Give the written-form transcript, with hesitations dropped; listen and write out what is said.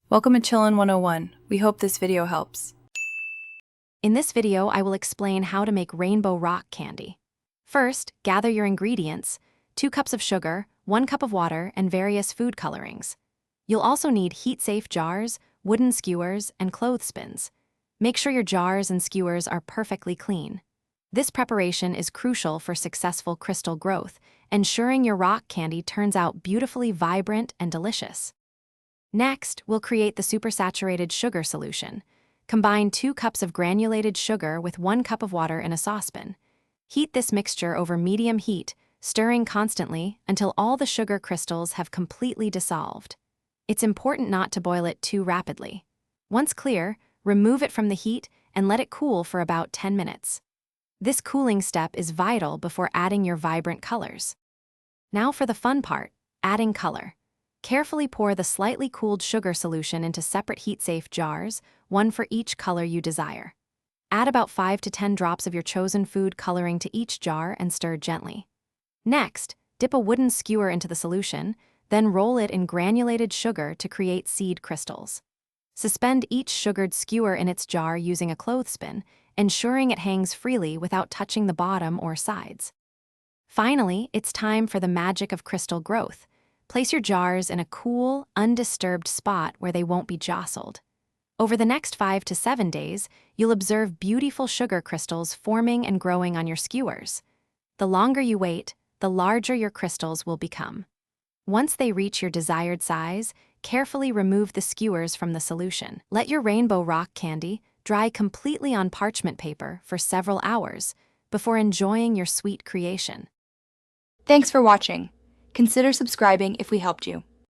Welcome to Chillin' 101. We hope this video helps. In this video, I will explain how to make rainbow rock candy. First, gather your ingredients: 2 cups of sugar, 1 cup of water, and various food colorings. You'll also need heat-safe jars, wooden skewers, and clothespins. Make sure your jars and skewers are perfectly clean. This preparation is crucial for successful crystal growth, ensuring your rock candy turns out beautifully vibrant and delicious. Next, we'll create the supersaturated sugar solution. Combine 2 cups of granulated sugar with 1 cup of water in a saucepan. Heat this mixture over medium heat, stirring constantly until all the sugar crystals have completely dissolved. It's important not to boil it too rapidly. Once clear, remove it from the heat and let it cool for about 10 minutes. This cooling step is vital before adding your vibrant colors. Now for the fun part, adding color. Carefully pour the slightly cooled sugar solution into separate heat-safe jars, one for each color you desire. Add about 5 to 10 drops of your chosen food coloring to each jar and stir gently. Next, dip a wooden skewer into the solution, then roll it in granulated sugar to create seed crystals. Suspend each sugared skewer in its jar using a clothespin, ensuring it hangs freely without touching the bottom or sides. Finally, it's time for the magic of crystal growth. Place your jars in a cool, undisturbed spot where they won't be jostled. Over the next 5 to 7 days, you'll observe beautiful sugar crystals forming and growing on your skewers. The longer you wait, the larger your crystals will become. Once they reach your desired size, carefully remove the skewers from the solution. Let your rainbow rock candy dry completely on parchment paper for several hours before enjoying your sweet creation. Thanks for watching. Consider subscribing if we helped you.